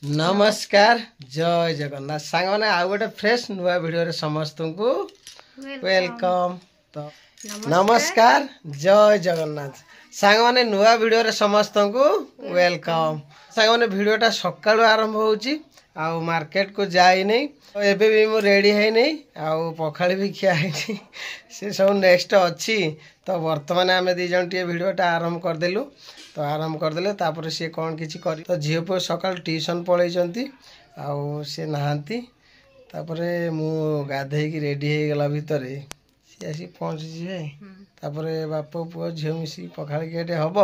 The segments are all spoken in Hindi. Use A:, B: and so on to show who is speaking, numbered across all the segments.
A: नमस्कार जय जगन्नाथ सांग मैंने आउ गोटे फ्रेश नुआ वीडियो समस्त को वेलकम तो नमस्कार जय जगन्नाथ सांग मैंने नुआ वीडियो समस्त को वेलकम सांग मैंने वीडियोटा सकाळु आरंभ होउची आउ मार्केट को जाई नहीं एबे भी मु रेडी है नहीं आउ पखाड़ी भी खिया है से सब नेक्स्ट अच्छी तो वर्तमान आम दी जन टे वीडियोटा आरंभ करदेलु तो आरंभ करदे तापर सी कौन किसी कर तो झील पुओ सकाल ट्यूशन पलैंती आउ सी नहांती तापर मु गाधे रेडी हो गला भितर सी आसी पहुँची जाए तापर बाप पुओ झील मिसी पखाड़ी किए हम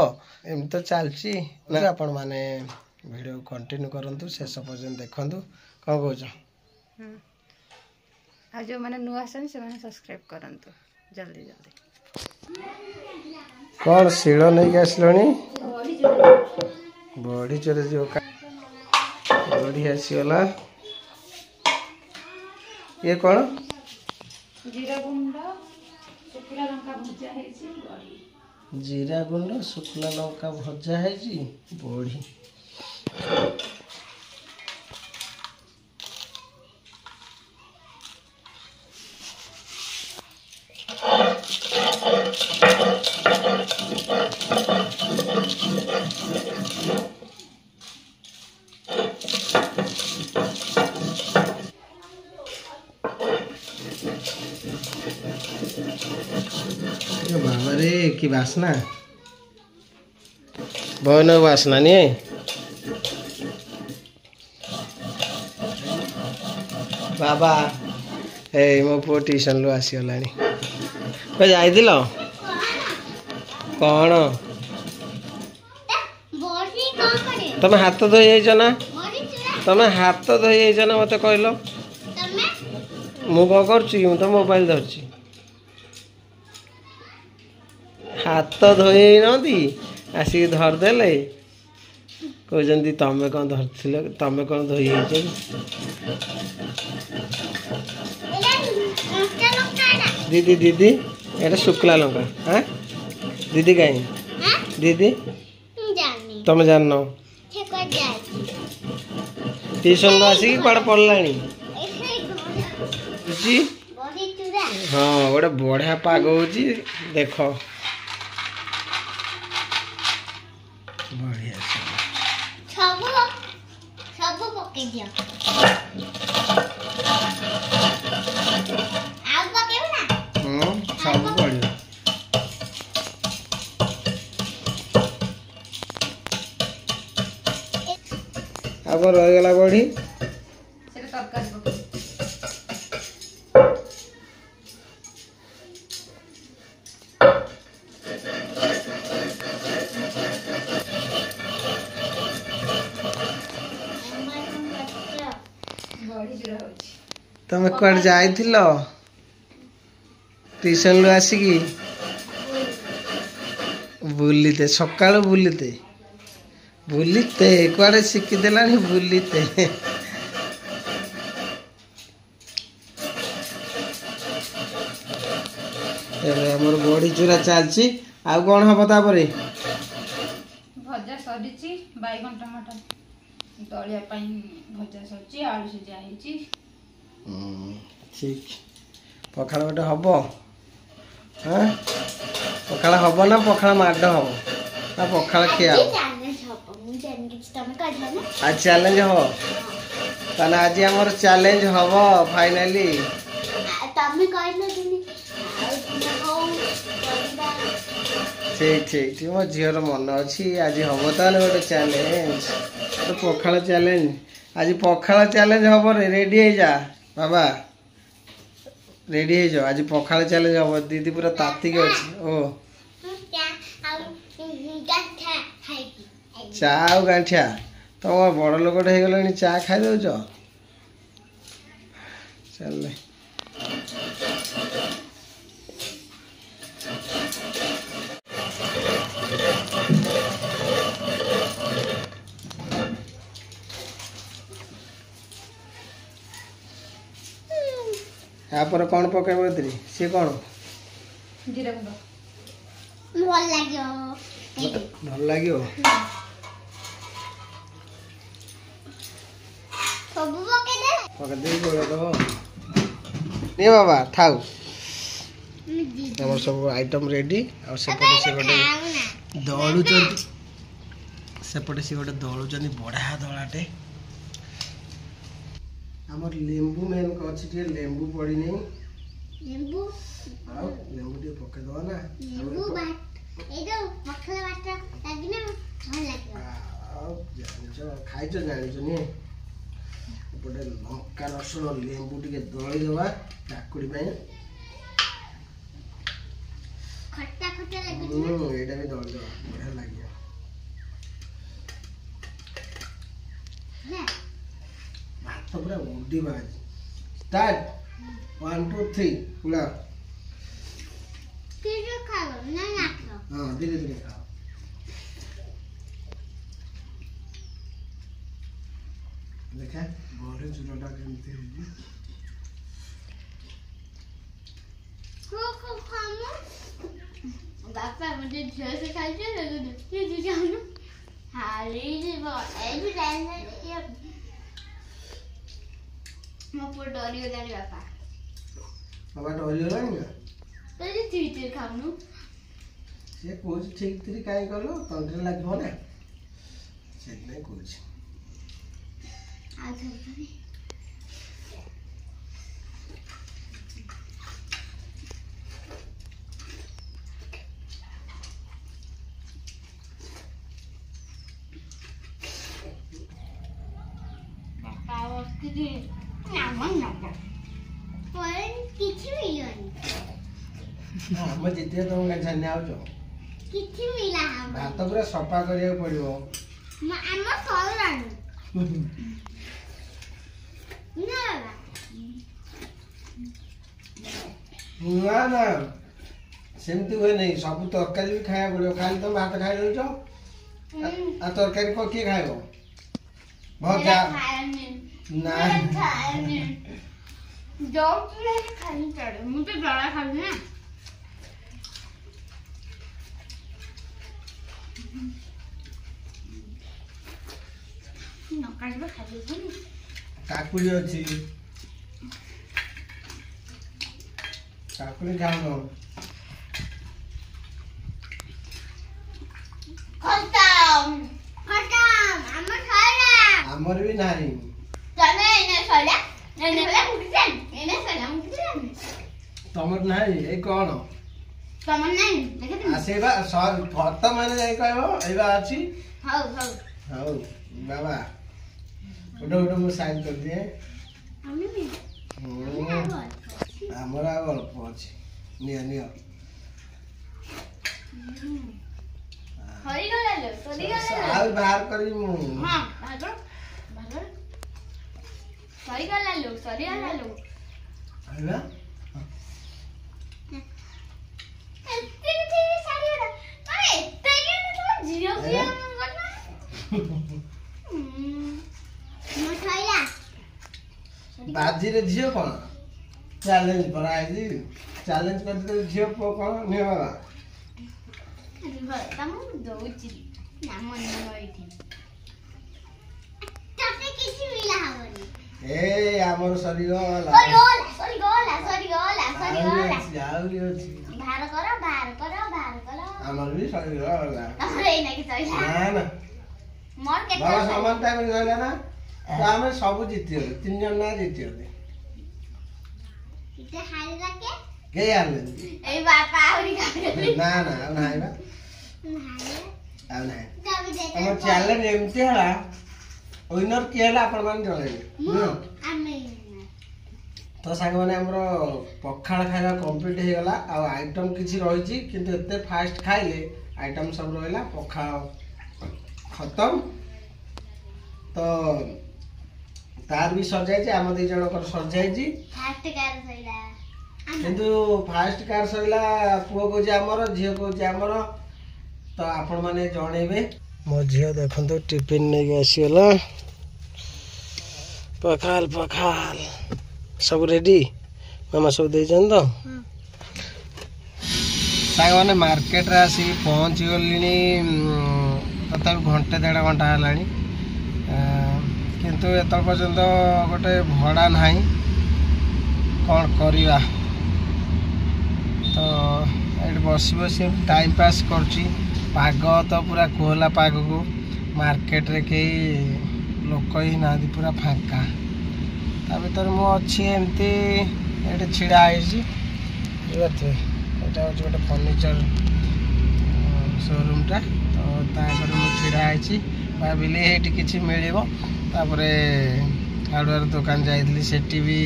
A: एम तो चलती ना आपण मैंने वीडियो कंटिन्यू करंतु शेष पर्यंत देखंतु कौन कौच
B: जो मैंने नुआ से सब्सक्राइब करंतु जल्दी जल्दी
A: कौन शिल नहीं आसलनी बड़ी चोरे जो बड़ी आसीगला ये कौन
B: जीरा गुंड शुक्ला लंका भजा है
A: जीरा गुंड शुक्ला लंका भजा है बड़ी बाबा रे की वासना भवन वासना नहीं बाबा ए मो पु ट्यूशन लु आसीगला जाइल कौन तमें हाथ धोई जाइछ ना तमें हाथ धोई जाइछ ना मत कहल मु कौन कर तो मोबाइल धरची हाथ धोई नी आसिक धरदेले कहते तमें कौन धरल तमें कौन धोई दीदी दीदी ये शुक्ला लंका हाँ दीदी कहीं दीदी तुम जान ट्यूशन आसिक कौन पढ़ला हाँ गोटे बढ़िया पाग हो देख बढ़िया सब बढ़िया अब रहीगला बढ़ी तमें कौन जाई ट्यूशन लु आसिकी बुलीते सका बुलीते बुलीते कुआड़े शिखीदेला बुलीते आमर बड़ी चूरा चलची आ कौन हम तापर
B: भजा सरी बैगन टमाटर तलिया भजा सरी आलू सिझा
A: ठीक पखाड़ गोटे हम हाँ पखाड़ हम ना पखाड़ माड हम ना पखाड़ खिया आज चैलेंज हम ताना आज आमर चैलेंज हम फाइनाली ठीक ठीक ठीक मो झीर मन अच्छी आज हम ताले गोटे चैलेंज तो पखाड़ चैलेंज आज पखाड़ चैलेंज हम रेडी हो जा बाबा रेडी हो जाओ आज पखाड़ चैलेंज हम दीदी पूरा तातिक अच्छी ओ चा गांठिया तुम बड़ लोक हो चा खाई दौच चल यापर कौन पकेब सी कौन
B: जीरा गुंड
A: भल लगे पके दे गोले दो नहीं बाबा थाउ हमर सब आइटम रेडी और सेपटे से गोटे दळु चंती सेपटे से गोटे दळु चंती बढा दळाटे हमर लेंबू मेन को अछि जे लेंबू पड़ी नहीं लेंबू आओ लेंबू दे पके दो ना लेंबू बात ए जो मखला बात लागिना भल लागियो आओ जानिजो खाइजो जानिजो ने पटे लंका रसुण लेंबू टिके दळी देबा काकुड़ी पे खट्टा खट्टा लागियो एटा भी दळी देबा बढ़िया लागियो ना भात पूरा उडी बाज स्टार्ट 1 2 3 पूरा धीरे खाओ ना नाखो हां धीरे धीरे खाओ देखा बड़े चूल्हाटा केमती होगी को खामो बापा मुझे झियो से खाइछे लगो ये जो जानो हारी जीव ए भी टाइम ये मो पर डरी गलानी बापा बाबा डरी गलानी ना तो जे ठीक खामनु से कोच ठीक तरी काई करलो तंत्र लागबो ना से नहीं कोच हम जिते तुम छाने आओ किछि मिला हम भात पूरा सफा करिया पड़ियो हम सौरानु ना ना सेमती हुए नहीं सब तरकारी भी खाया पड़ो खाली तुम भात खाई दौच आ तरकारी को किए खाइब भजा ना खाली चढ़े मुझे जड़ा खाली ना काकुड़ी अच्छी काकुड़ी खाओ हमर भी नहीं तमर नहीं ए कोन तमर नहीं आसेबा फत माने जाई कहबो एबा अछि हाउ हाउ हाउ बाबा उठो उठो मु साइन कर दिए हमें भी हमरा अल्प अछि निया निया हरी गला लो तोरी गला आ बाहर करी मु हां बाहर बाहर सरी गला लो आइबा बाजी रे झियो कोन चैलेंज बनाई दी चैलेंज करते झियो को कोन ने बाबा अरे बा तम दोची नाम न होइथि तते किछि मिला हवनी ए हमर सरी गला जाउली अछि बाहर कर हमर भी सरी गला अरे नै कि सरी ना ना मोर के बाबा समान टाइम गला ना तो हमें सब जीतियो 3 जन ना जीतियो इते हारिला के यारले ए बापा आउरी ना ना नाइबा आ ना हम चैलेंज एमती हला विनर के हला अपन मान जळे आमे तो सांग माने हमरो पखाळ खाइला कंप्लीट हे गला आ आइटम किछि रहिछि किंतु एते फास्ट खाइले आइटम सब रहला पखाळ खत्म तो तार भी सर जाय आम दे जण कर सर जाय फास्ट कार सइला किंतु फास्ट कार सइला पुओ को जे हमर झियो को जे हमर तो आपण माने जणेबे मो झियो देखंतो टिफिन नै आसीला पखाल पखाल सब रेडी मामा सब दे जन तो साग माने मार्केट रे आसी पहुंच गलिनी तथा घंटे 1.5 घंटा हलानी किंतु किंतु एत पर्यंत गोटे भड़ा ना कौन करवा तो ये बस बस टाइम पास पाग तो पूरा कोहला पाग को मार्केट रे कई लोक ही ना पूरा फांका ता भर मुझे ये छिड़ा यहाँ गोटे फर्निचर शोरूम टा तो छिड़ा भाविली ये किसी मिल हार्डवेयर दुकान जाइली सेठी भी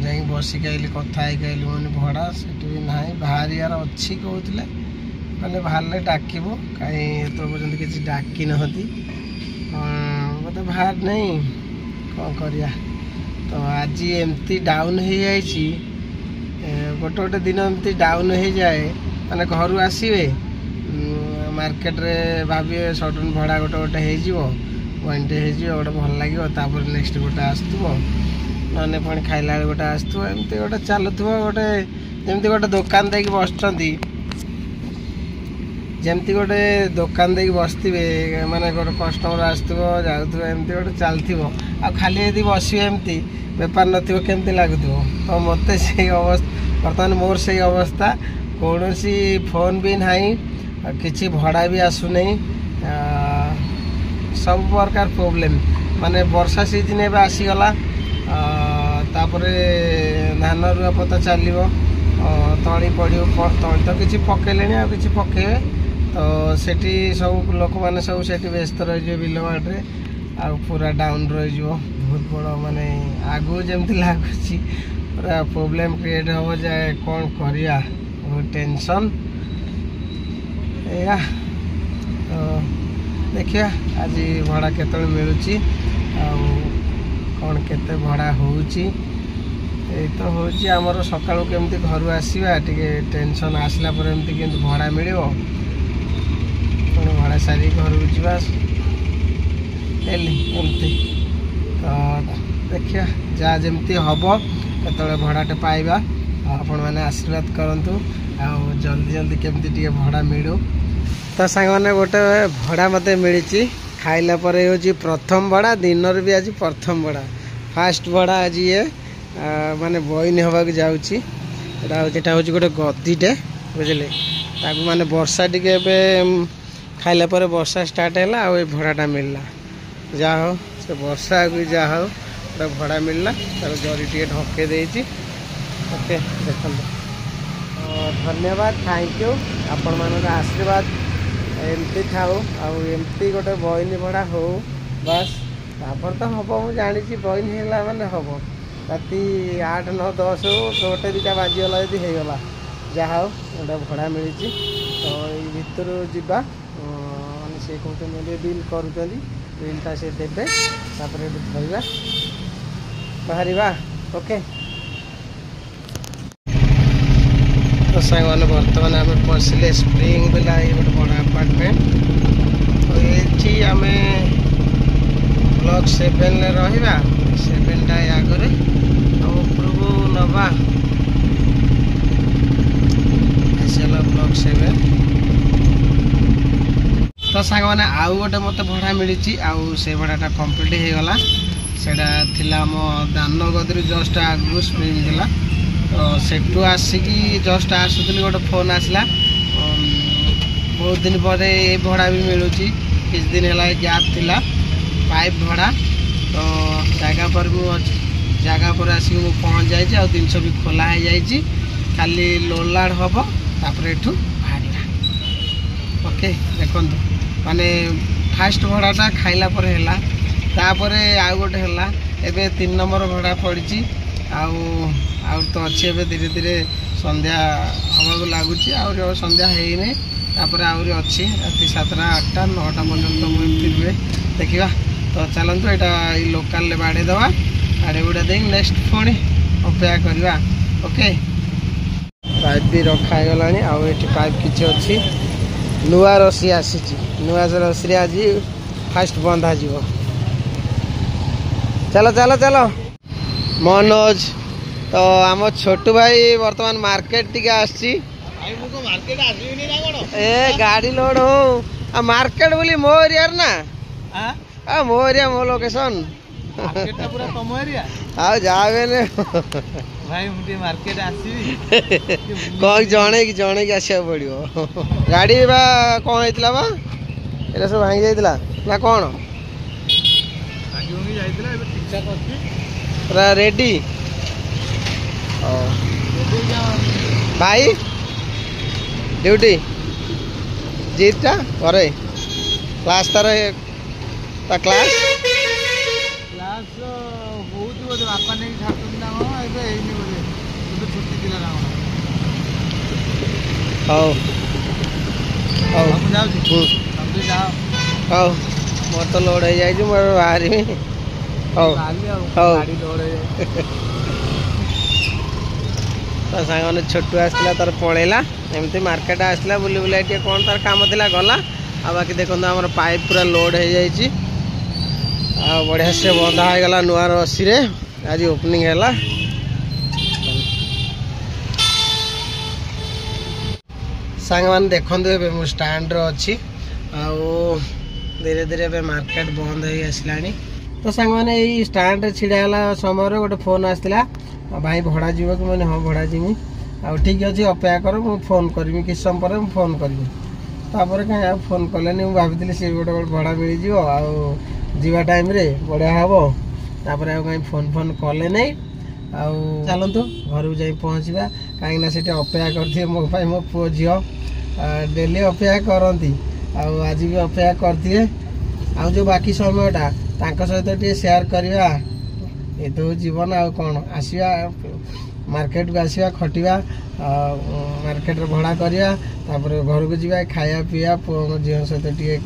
A: जा बसिक आइली कथा आइली मैंने भड़ा से भी ना बाहर यार अच्छी कहते कहले बाहर डाकबू कहीं तो पर्यटन किसी डाक नती मतलब बाहर नहीं कौन करिया तो आज एमती डाउन हो जाए गोटे गोटे दिन एमती डाउन हो जाए मैंने घर आसवे मार्केट रे भाविए सडन भड़ा गोटे गोटे होटे गोटे भल लगे नेक्स्ट गोटे आसो ना पुणी खाइला गोटे आसो एमती गोटे चलु गोटे जमती गोटे दुकान दे बस जमती गोटे दुकान दे बसवे माने गोटे कस्टमर आसो जाऊ एमती गोटे चलती आ खाली यदि बस एमती बेपार नमती लगुव तो मत से अवस्था बर्तमान मोर से अवस्था कौन सी फोन भी ना किसी भड़ा भी आसुना सब प्रकार प्रोब्लेम माने वर्षा सीजन एवं आसीगला तापर धान रुआ पता चलो तली पड़ो तली तो किसी पकड़े आ कि पकड़े तो सेठी सब लोक मैंने सब से व्यस्त रही बिलवाड़े आ पूरा डाउन रही बहुत बड़ माने आगु जमती लगुच पूरा प्रोब्लेम क्रिएट हम जाए कौन करिया बहुत टेंशन या तो देखिए आज भड़ा केत मिलूँ कौन केते भड़ा होची तो होची आमर सकाळू केमती घर आसवा टे टेंशन आसला पर एमती केमती भड़ा मिल भड़ा सारी घर जा एमती तो देखिए जहाँ जमती हम केतले भड़ाटे पाइबा आपण मैंने आशीर्वाद करूँ आ जल्दी जल्दी केमती टे भड़ा मिलू तो सांग मैंने गोटे भड़ा मत मिली खाइला पर हूँ प्रथम भड़ा दिन भी आज प्रथम भड़ा फास्ट भड़ा आज ये माने बइन हवा जाऊँगी हूँ गोटे गदीटे बुझे ताकू माने वर्षा टे खाइला पर वर्षा स्टार्ट है आ भड़ाटा मिलला जा हो से वर्षा भी जा हो गोटे भड़ा मिलला तार जरी टे ढके देती ओके देखो धन्यवाद थैंक यू आपण मान आशीर्वाद एमती थाऊ आमती गोटे बइन भड़ा हो बस तापर तो हम मुझे जानी बइन है मैंने हम राति 8 9 10 गोटे दुटा बाजीगला यदि होगला जहा हो गोटे भड़ा मिली तो ये भर जा सी कहते बिल कर बिलटा से देवे तापर धरवा बाहर ओके तो सांग मैंने बर्तमान आम पशिले स्प्रिंग बेला ये गोटे बड़ा अपार्टमेंट तो ये आम ब्लॉक 7 रहा 7टा आगे ऊपर को नवा ब्लॉक 7 तो सांग मैंने आउ गोटे मत भड़ा मिली आउ से भड़ाटा कम्प्लीट हो गला सेटा थिला मो दान गदरी जस्ट आगु स्प्रिंग दिला तो सेठू आसिकी जस्ट आसुली गोटे फोन आसला बहुत दिन पर ये भड़ा भी मिलूँ किछ दिन है गैप थिला पाइप भड़ा तो जगह पर जगह पर आसिक पहुँच जाए जिनस भी खोला हो जाए खाली लोलाड हम तापर एठू बाहर ओके देखो माने फास्ट भड़ाटा खाइला पर है तापर आउ गोटे है एबे 3 नंबर भड़ा पड़ी आउ तो अच्छी ए धीरे धीरे संध्या हवा लगुच संध्या है तापर आहरी अच्छी राति 7टा 8टा 9टा पर्यटन मुझे रुए देखा तो चलतु यहाँ लोकाल बाड़ेदवा बाड़े बुड़ा दे नेक्स्ट पुणी अपेक्षा करवा ओके पाइप भी रखागला आउ पाइप किसी अच्छी नुआ रसी आसी नुआ रसी आज फास्ट बंधा जीव चलो चलो चलो मनोज तो आम छोटू भाई बर्तमान मार्केट टी आसी ए गाड़ी लोड हो मार्केट बोली मोर यार ना आ मो एरिया मो लोकेशन
C: मार्केट पूरा तम एरिया
A: आ जावे ने
C: भाई मुझे मार्केट आसीबी
A: कह जणे की आसिया पड़ो गाड़ी बा कौन होइतला बा एला सब भांगी जाइतला ना कौन
C: आगे होंगी जाइतला एबे ठीक ठाक अछि
A: पूरा रेडी भाई ड्यूटी जीता घरे क्लास तार ता क्लास
C: क्लास बहुत बोले बापा नहीं छाड़ते ना हो एबे एइनी बोले तो छुट्टी दिला ना
A: हौ हौ
C: हम जाऊ छी हम तो जाओ
A: हौ मोर तो लोड हो जाई छु मोर बाहरी में हौ हौ
C: गाड़ी दौड़े
A: तो सांग छोटू आसला तार पलैला एमती मार्केट आसला बुली बुला टे कौन तार काम थिला गला आ बाकी देखो आम पाइप पूरा लोड हो जाइए बढ़िया से बंधा हो गला नुआ रसी रे आज ओपनिंग है सांग मैंने देखु ए स्टाण्ड अच्छी धीरे धीरे मार्केट बंद हो आसला तो सांग मैंने यही स्टाण्ड छिड़ा समय गोटे फोन आसला भाई भड़ा जीव कि मैंने हाँ भड़ा जीवी आ ठीक अच्छे अपेक्षा कर मुझे फोन करी किस समय पर फोन करी तापर कहीं फोन कले मुझे भाभी सी गोटे गोटे भड़ा मिल जावा टाइम रे बढ़िया हम तापर कहीं फोन फोन कले नहीं आउ चलतु घर को जाई पहुँचवा कहीं अपेक्षा करते मो मो पुओ झील डेली अपेक्षा करती आज भी अपेक्षा करते आउ जो बाकी समयटा सहित टे सेयार करवा ये तो जीवन आ कौन आसवा मार्केट को आसवा खटिया मार्केट भड़ा करवा घर को जावा खाया पीवा पुओ झील सहित टे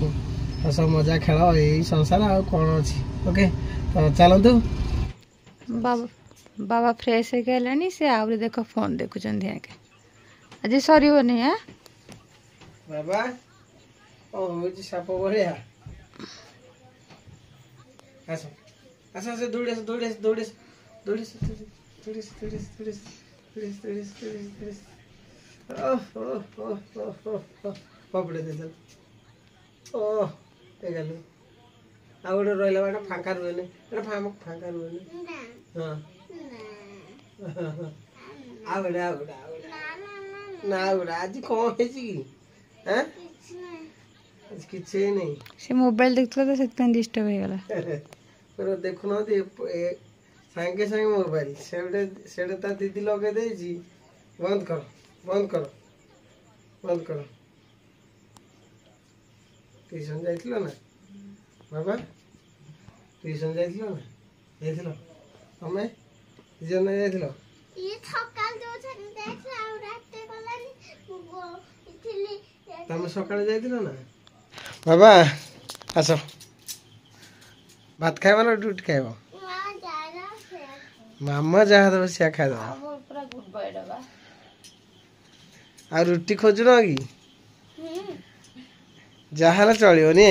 A: हस मजा खेल यही संसार आ कौन अच्छी ओके तो चलतु
B: बाबा फ्रेश हो गलानी से आउरी देखो फोन देखुचंदी आके आज सरीबनी हां
A: बाबा ओ होजी साप बढिया आस आस आस दौड़े दौड़े दौड़े दौड़े दौड़े दौड़े दौड़े दौड़े ओह ओह ओह ओह पपड़े दे दे ओह ए गलु आ गोटे रहिला बाटा फांका रुहेनी एटा फांका रुहेनी हां आवड़ा ना आवड़ा आज कौन है जी हैं आज किछ नहीं
B: से मोबाइल देखथला तो सेत डिस्टर्ब हो गला
A: पर देखु न दे संगे संगे मोबाइल सेडे ता दीदी लगे दे जी बंद कर बंद कर बंद कर ट्यूशन जाइथिलो ना बाबा ट्यूशन जाइथिलो ना जाइथिलो हमें ट्यूशन नहीं जाइथिलो
D: ये सकाल जो छन देखला और रात गलानी इथिली
A: तमे सकाळ जाइथिलो ना बाबा आसो भात खाइबा ना ड्यूटी खाइबा मामा जहाँ दब से खाई दबा
B: पूरा गुड बॉय डबा
A: आ रुटी खोजु न कि जहाँ चलियो नी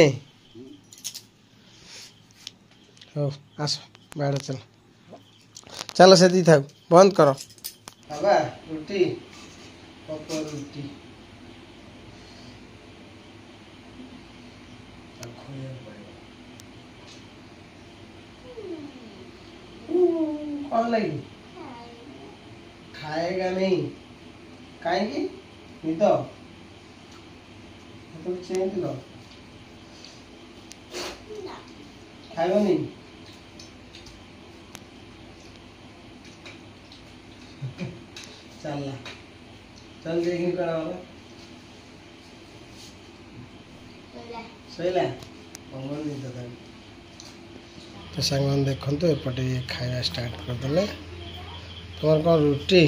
A: हो आसो बाड़ चल चलो से दी था बंद करो बाबा रुटी पप्पा रुटी कौन लगी खाएगा नहीं खाएगी नहीं तो चेंज लो खाएगा नहीं चल चल देखी करा वाला सोइला पवन नहीं था तो सांग देखो तो एपटे खाया स्टार्ट करदे तुम कौन रुटी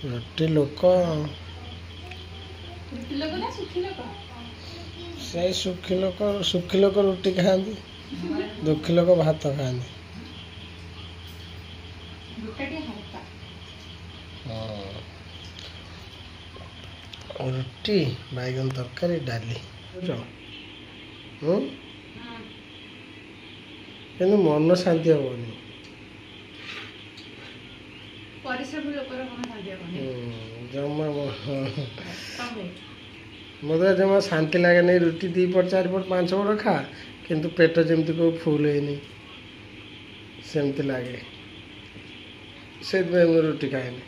A: रुटी लोक से सुखी लोक रुटी खाती दुखी लोक भात खाती रुटी बैगन तरकारी डाली କିନ୍ତୁ ମନ ଶାନ୍ତି ହବନି
B: ପରିଶ୍ରମ ଲୋକର ମନ ଶାନ୍ତି ହବନି
A: ଜମା मत जमा शांति लगे नहीं रुटी 2 पट 4 पट 5 पट खा किंतु पेट जमती को फुल है सेमती लगे से रुटी खाएनी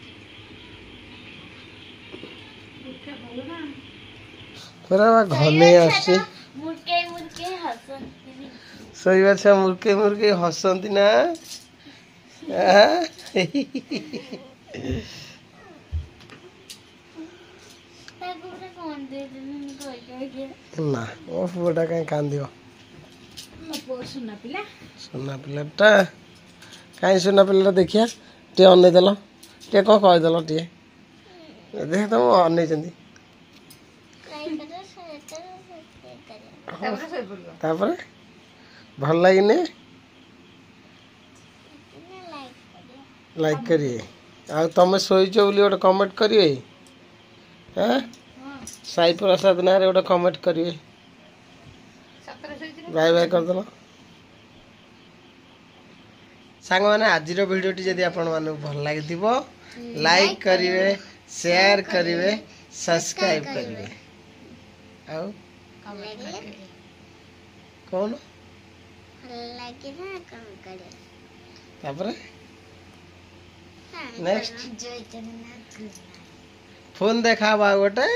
A: पूरा घने आसी
D: मुर्के मुर्के हसंती
A: सही बात है मुर्के मुर्के हसंती ना
D: कौन दे
A: ना वो पुअटा कहीं कांदियो सुना पिलाटा कहीं सुना पिलाटा देखिया टे अनै देल टे कौन कहीदेल टे देख तुम अनै तापर भल लगे लाइक करिए आ तुम शोच बोली गोटे कमेंट करिए हाँ साई प्रसाद ना गोटे कमेंट करिए बाय बाय करदेल सांग मैंने आज वीडियो जदि आपण मानक भल लगी लाइक करिवे शेयर करिवे सब्सक्राइब करिवे आउ कौन नेक्स्ट फोन देखा गोटे